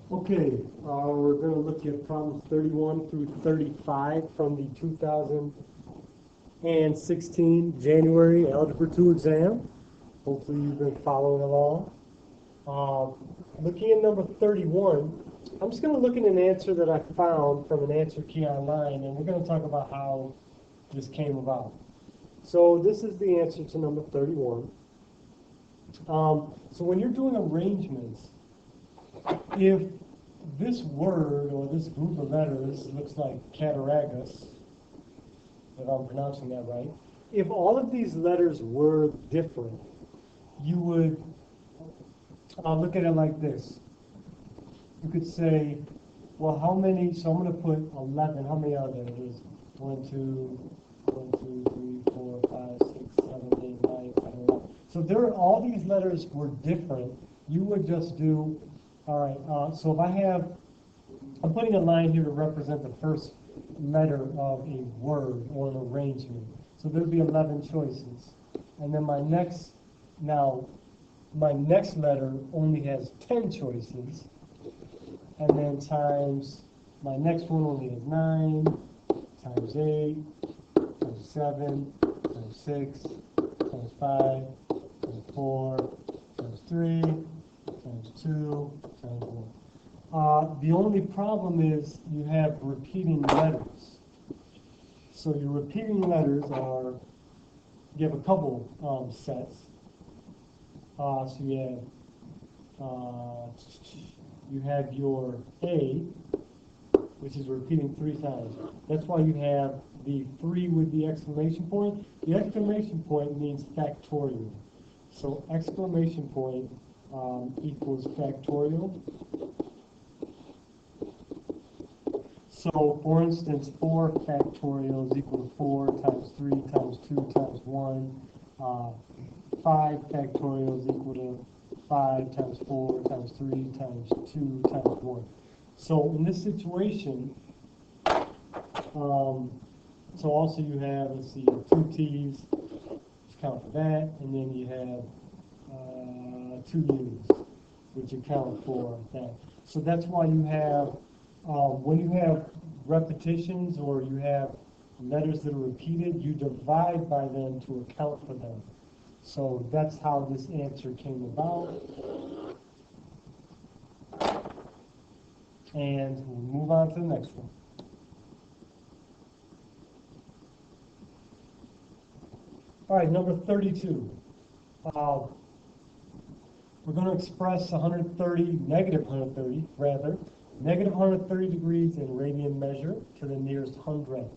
Okay, we're going to look at problems 31 through 35 from the 2016 January Algebra 2 exam. Hopefully you've been following along. Looking at number 31, I'm just going to look at an answer that I found from an answer key online, and we're going to talk about how this came about. So this is the answer to number 31. So when you're doing arrangements, if this word or this group of letters looks like cataragus, if I'm pronouncing that right, if all of these letters were different, you would look at it like this. You could say, well, how many, so I'm going to put 11, how many are there? There's 1, 2, 3, 4, 5, 6, 7, 8, 9, 10, 11. So if all these letters were different, you would just do, all right, so if I'm putting a line here to represent the first letter of a word or an arrangement. So there'd be 11 choices. And then my next letter only has 10 choices. And then times, my next one only has 9, times 8, times 7, times 6, times 5, times 4, times 3, times 2, times 1. The only problem is you have repeating letters. So your repeating letters are, you have a couple sets. So you have your A, which is repeating 3 times. That's why you have the 3 with the exclamation point. The exclamation point means factorial. So exclamation point equals factorial. So, for instance, 4 factorial is equal to 4 times 3 times 2 times 1. 5 factorial is equal to 5 times 4 times 3 times 2 times 1. So in this situation, so also you have, let's see, 2 T's, just count for that, and then you have 2 U's, which account for that. So that's why you have, when you have repetitions or you have letters that are repeated, you divide by them to account for them. So that's how this answer came about. And we'll move on to the next one. All right, number 32. We're going to express negative 130 degrees in radian measure to the nearest hundredth.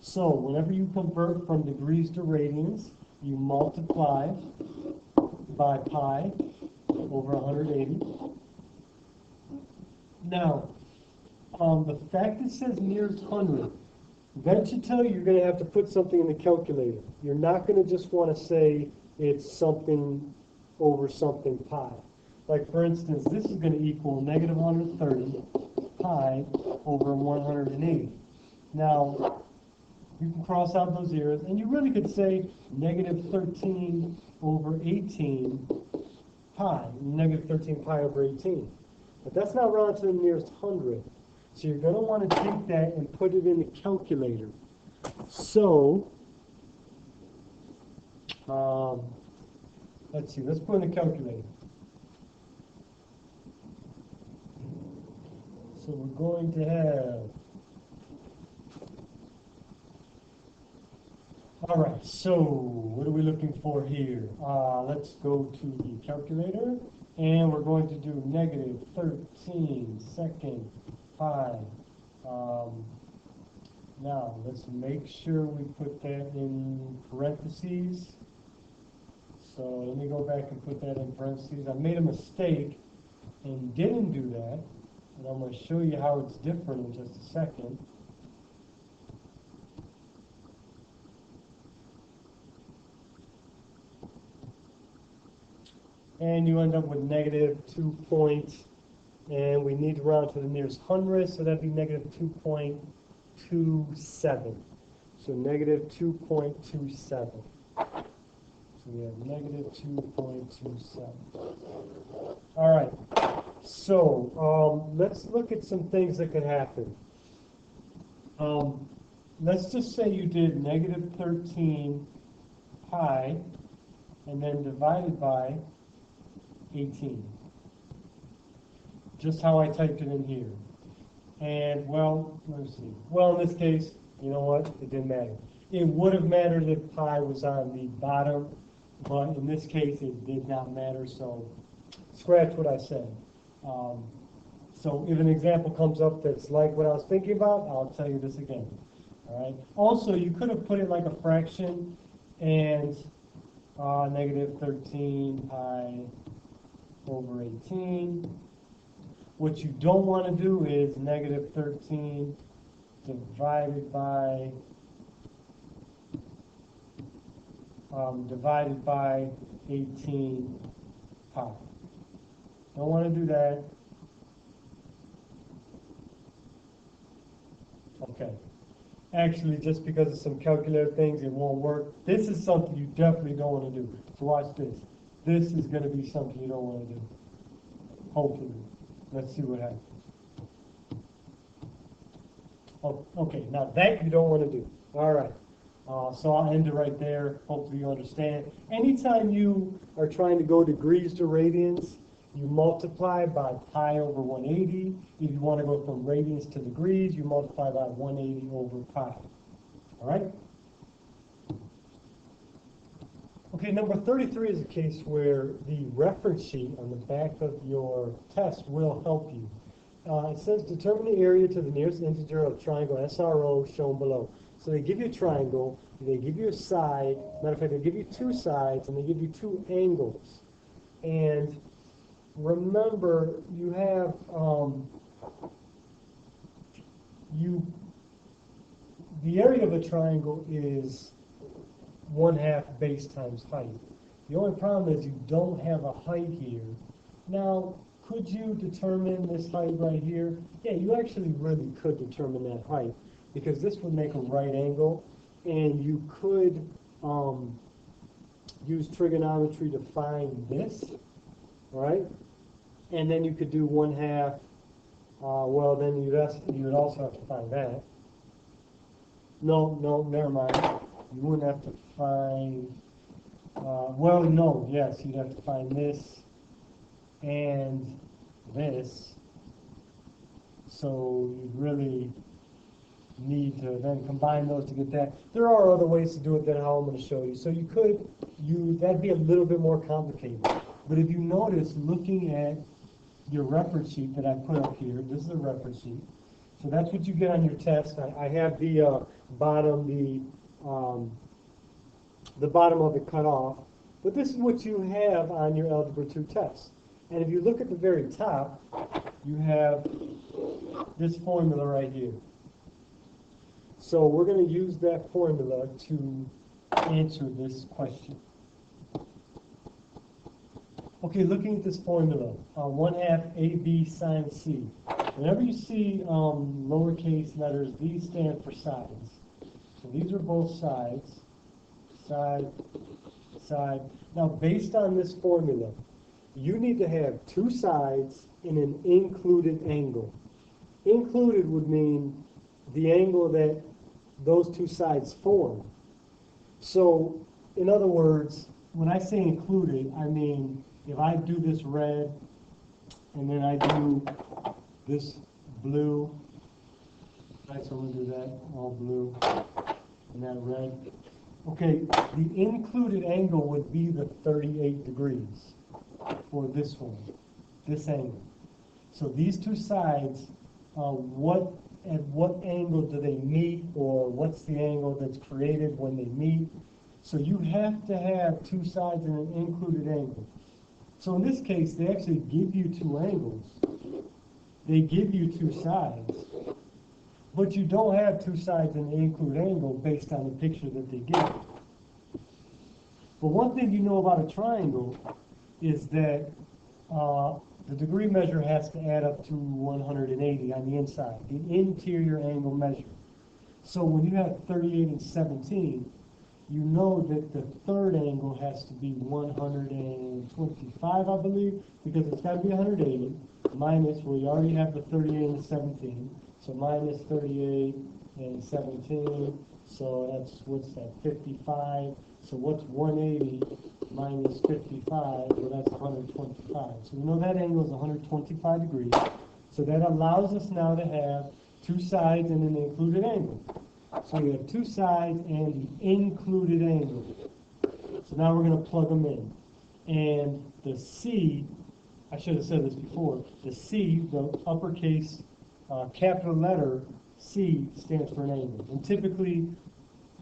So whenever you convert from degrees to radians, you multiply by pi over 180. Now, the fact it says nearest hundredth, that should tell you you're going to have to put something in the calculator. You're not going to just want to say it's something over something pi. Like, for instance, this is going to equal negative 130 pi over 180. Now, you can cross out those zeros, and you really could say negative 13 over 18 pi, negative 13 pi over 18. But that's not rounded to the nearest hundredth. So you're going to want to take that and put it in the calculator. So, let's see, let's put in the calculator. So we're going to have, all right, so what are we looking for here? Let's go to the calculator, and we're going to do negative 13 second pi. Now, let's make sure we put that in parentheses. So let me go back and put that in parentheses. I made a mistake and didn't do that. And I'm going to show you how it's different in just a second. And you end up with negative 2 points. And we need to round to the nearest hundredth, so that'd be negative 2.27. So negative 2.27. So we have negative 2.27. All right. So let's look at some things that could happen. Let's just say you did negative 13 pi and then divided by 18. Just how I typed it in here. And, well, let's see. Well, in this case, you know what? It didn't matter. It would have mattered if pi was on the bottom, but in this case, it did not matter, so scratch what I said. So if an example comes up that's like what I was thinking about, I'll tell you this again. All right. Also, you could have put it like a fraction and negative 13 pi over 18. What you don't want to do is negative 13 divided by 18 pi. Don't want to do that. Okay. Actually, just because of some calculator things, it won't work. This is something you definitely don't want to do. So watch this. This is going to be something you don't want to do. Hopefully. Let's see what happens. Oh, okay, now that you don't want to do. All right. So I'll end it right there. Hopefully you understand. Anytime you are trying to go degrees to radians, you multiply by pi over 180. If you want to go from radians to degrees, you multiply by 180 over pi. All right? Okay, number 33 is a case where the reference sheet on the back of your test will help you. It says determine the area to the nearest integer of triangle SRO shown below. So they give you a triangle, they give you a side, matter of fact, they give you two sides, and they give you two angles. And remember, you have the area of a triangle is 1/2 base times height. The only problem is you don't have a height here. Now, could you determine this height right here? Yeah, you actually really could determine that height because this would make a right angle, and you could use trigonometry to find this, right? And then you could do 1/2. Well, then you would also have to find that. No, never mind. You wouldn't have to find. Well, no, yes, you'd have to find this and this. So you really need to then combine those to get that. There are other ways to do it than how I'm going to show you. So you could that'd be a little bit more complicated. But if you notice, looking at your reference sheet that I put up here, this is a reference sheet. So that's what you get on your test. I have the bottom of it cut off. But this is what you have on your Algebra 2 test. And if you look at the very top, you have this formula right here. So we're going to use that formula to answer this question. Okay, looking at this formula, 1/2 AB sine C. Whenever you see lowercase letters, these stand for sides. So these are both sides. Side, side. Now, based on this formula, you need to have two sides in an included angle. Included would mean the angle that those two sides form. So, in other words, when I say included, I mean if I do this red and then I do this blue, right, so we'll do that, all blue, and that red. Okay, the included angle would be the 38 degrees for this one, this angle. So these two sides, at what angle do they meet, or what's the angle that's created when they meet? So you have to have two sides in an included angle. So in this case, they actually give you two angles. They give you two sides. But you don't have two sides in the included angle based on the picture that they give you. But one thing you know about a triangle is that the degree measure has to add up to 180 on the inside, the interior angle measure. So when you have 38 and 17, you know that the third angle has to be 125, I believe, because it's got to be 180. minus, well, you already have the 38 and the 17, so minus 38 and 17, so that's, what's that, 55. So what's 180 minus 55? Well, that's 125. So we know that angle is 125 degrees. So that allows us now to have two sides and an included angle. So we have two sides and the included angle. So now we're going to plug them in. And the C, I should have said this before, the C, the uppercase capital letter C stands for an angle. And typically,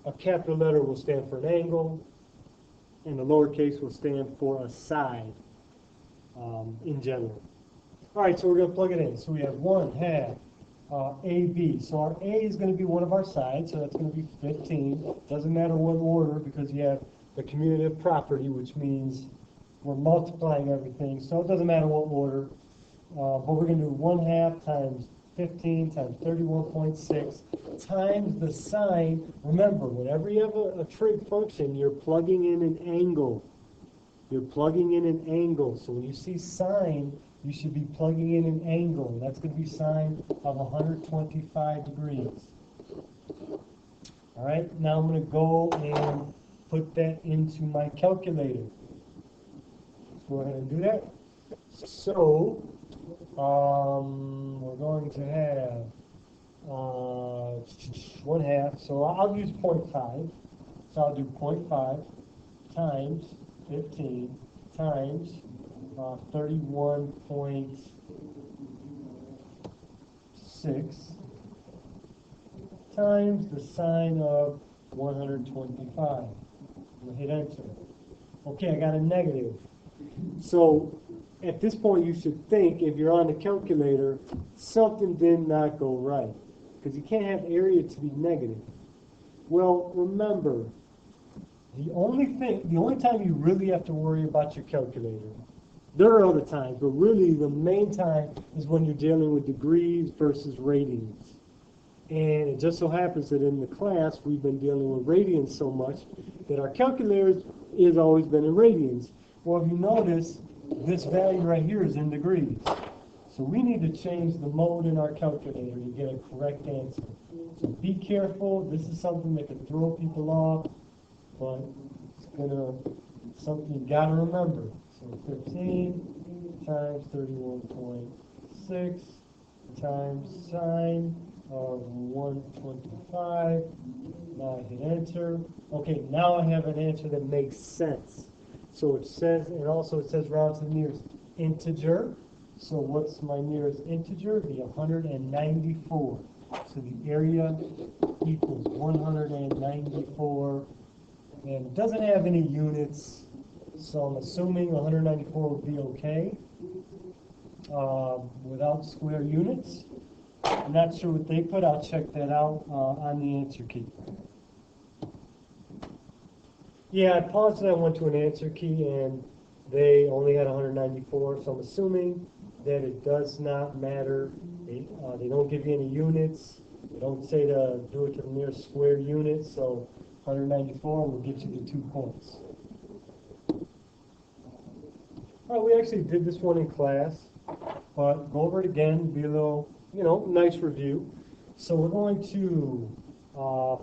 a capital letter will stand for an angle, and the lowercase will stand for a side in general. All right, so we're going to plug it in. So we have 1/2 AB. So our A is going to be one of our sides, so that's going to be 15. Doesn't matter what order because you have the commutative property, which means we're multiplying everything. So it doesn't matter what order, but we're going to do 1/2 times 15 times 31.6 times the sine. Remember, whenever you have a trig function, you're plugging in an angle. You're plugging in an angle. So when you see sine, you should be plugging in an angle. And that's going to be sine of 125 degrees. All right, now I'm going to go and put that into my calculator. Let's go ahead and do that. So, we're going to have 1/2. So I'll use 0.5. So I'll do 0.5 times 15 times 31.6 times the sine of 125. I'm going to hit enter. Okay, I got a negative. So at this point, you should think, if you're on the calculator, something did not go right, because you can't have area to be negative. Well, remember, the only time you really have to worry about your calculator, there are other times, but really the main time is when you're dealing with degrees versus radians. And it just so happens that in the class, we've been dealing with radians so much that our calculator has always been in radians. Well, if you notice, this value right here is in degrees. So we need to change the mode in our calculator to get a correct answer. So be careful. This is something that can throw people off, but it's something you got to remember. So 15 times 31.6 times sine of 125. Now I hit enter. Okay, now I have an answer that makes sense. So it says, and also it says round to the nearest integer. So what's my nearest integer? The 194. So the area equals 194. And it doesn't have any units, so I'm assuming 194 would be okay without square units. I'm not sure what they put. I'll check that out on the answer key. Yeah, I paused and I went to an answer key, and they only had 194, so I'm assuming that it does not matter. They don't give you any units. They don't say to do it to the nearest square unit, so 194 will get you the 2 points. All right, we actually did this one in class, but go over it again, be a little, nice review. So we're going to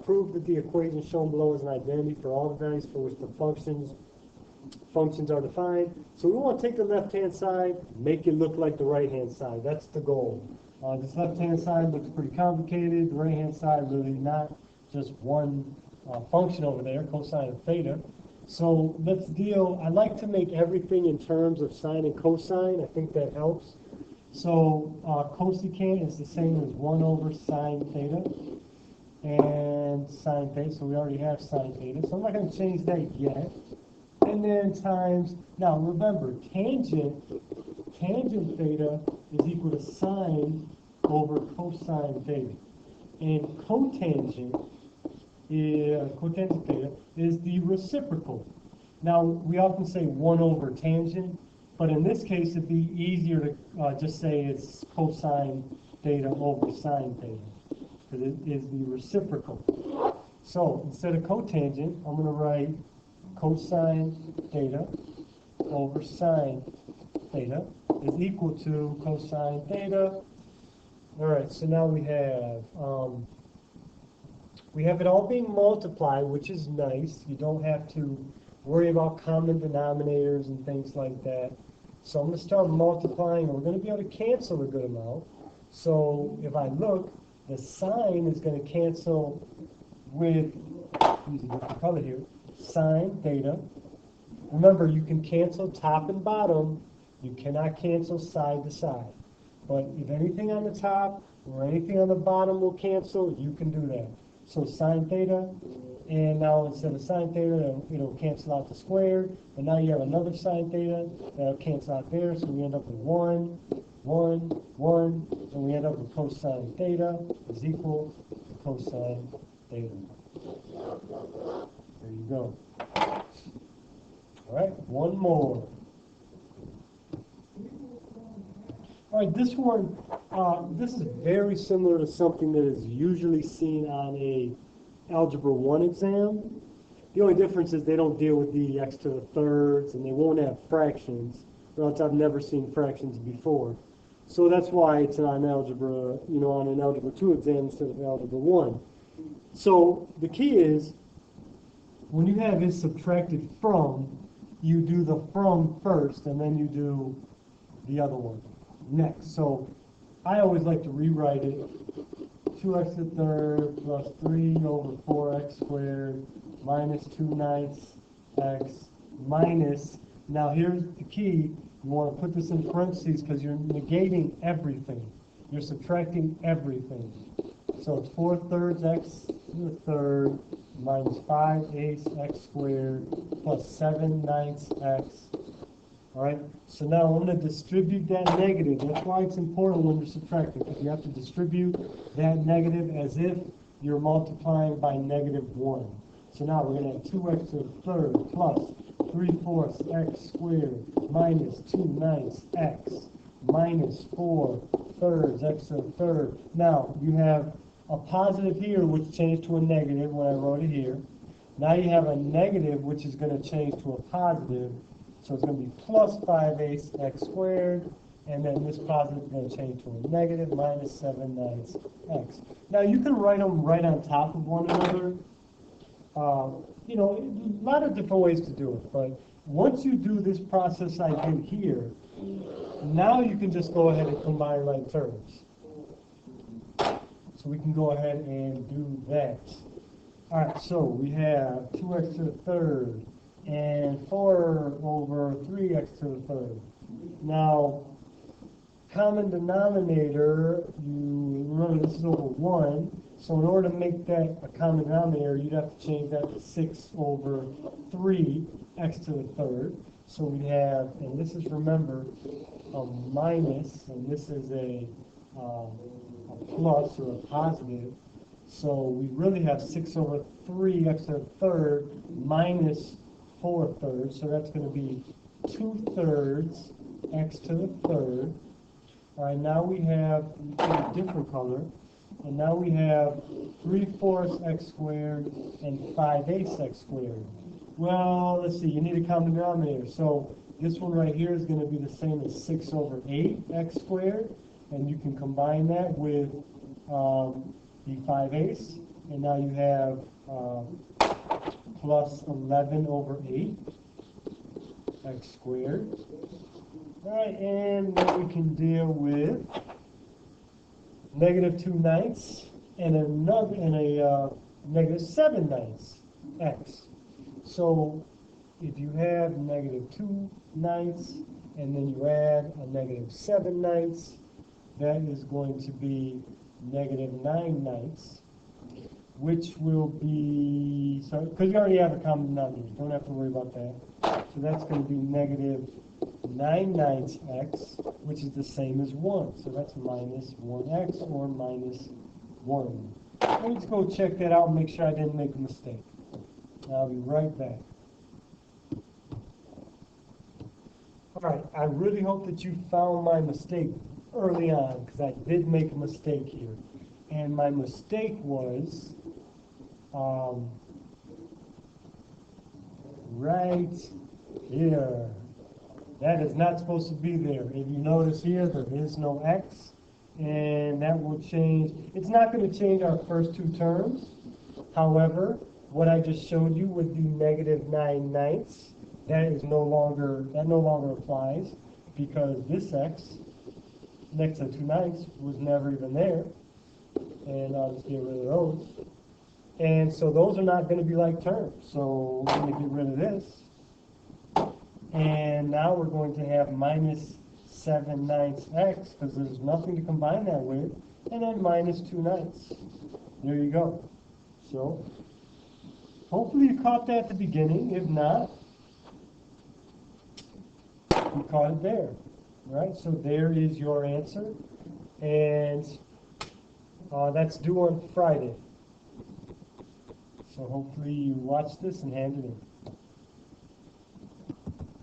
prove that the equation shown below is an identity for all the values for which the functions are defined. So we want to take the left-hand side, make it look like the right-hand side. That's the goal. This left-hand side looks pretty complicated. The right-hand side really not, just one function over there, cosine of theta. So let's deal, I like to make everything in terms of sine and cosine. I think that helps. So cosecant is the same as 1 over sine theta and sine theta. So we already have sine theta. So I'm not going to change that yet. And then times, now remember, tangent theta is equal to sine over cosine theta. And cotangent theta is the reciprocal. Now, we often say 1 over tangent, but in this case, it'd be easier to just say it's cosine theta over sine theta, because it is the reciprocal. So instead of cotangent, I'm going to write cosine theta over sine theta. is equal to cosine theta. All right, so now we have it all being multiplied, which is nice. You don't have to worry about common denominators and things like that. So I'm going to start multiplying, and we're going to be able to cancel a good amount. So if I look, the sine is going to cancel with, use a different color here, sine theta. Remember, you can cancel top and bottom. You cannot cancel side to side. But if anything on the top or anything on the bottom will cancel, you can do that. So sine theta, and now instead of sine theta, it'll cancel out the square. And now you have another sine theta that'll cancel out there. So we end up with 1, 1, 1, and we end up with cosine theta is equal to cosine theta. There you go. All right, one more. All right, this one, this is very similar to something that is usually seen on a Algebra 1 exam. The only difference is they don't deal with the x to the thirds, and they won't have fractions, or else I've never seen fractions before. So that's why it's on algebra, on an Algebra 2 exam instead of Algebra 1. So the key is, when you have is subtracted from, you do the from first, and then you do the other one next. So I always like to rewrite it. 2x to the third plus 3 over 4x squared minus 2/9 x minus, now here's the key, you want to put this in parentheses because you're negating everything. You're subtracting everything. So it's 4/3 x to the third minus 5/8 x squared plus 7/9 x. All right, so now I'm going to distribute that negative. That's why it's important when you're subtracting, because you have to distribute that negative as if you're multiplying by -1. So now we're going to have 2x to the third plus 3/4 x squared minus 2/9 x minus 4/3 x to the third. Now you have a positive here, which changed to a negative when I wrote it here. Now you have a negative, which is going to change to a positive. So it's going to be plus 5/8 x squared, and then this positive is going to change to a negative minus 7/9 x. Now you can write them right on top of one another. A lot of different ways to do it, but once you do this process I did here, now you can just go ahead and combine like terms. So we can go ahead and do that. All right, so we have 2x to the third and 4 over 3x to the third. Now, common denominator, you remember this is over 1, so in order to make that a common denominator, you'd have to change that to 6 over 3x to the third. So we have, and this is, remember, a minus, and this is a plus or a positive. So we really have 6 over 3x to the third minus 4/3, so that's going to be 2/3 x to the third. All right, now we have a different color, and now we have 3/4 x squared and 5/8 x squared. Well, let's see, you need a common denominator. So this one right here is going to be the same as 6 over 8 x squared, and you can combine that with the 5/8, and now you have plus 11 over 8 x squared. All right, and then we can deal with negative 2/9 and a negative 7/9 x. So if you have negative 2/9 and then you add a negative 7/9, that is going to be negative 9/9. Which will be, so because you already have a common denominator, don't have to worry about that. So that's going to be negative 9/9 x, which is the same as 1. So that's minus 1x or minus 1. Let me just go check that out and make sure I didn't make a mistake. I'll be right back. All right, I really hope that you found my mistake early on, because I did make a mistake here. And my mistake was right here. That is not supposed to be there. If you notice here, there is no x, and that will change. It's not going to change our first two terms. However, what I just showed you with the negative 9/9, that no longer applies because this x next to 2/9 was never even there. And I'll just get rid of those. And so those are not going to be like terms. So we're going to get rid of this. And now we're going to have minus 7/9 x, because there's nothing to combine that with, and then minus 2/9. There you go. So hopefully you caught that at the beginning. If not, you caught it there. Right? So there is your answer. And that's due on Friday. So hopefully you watch this and hand it in.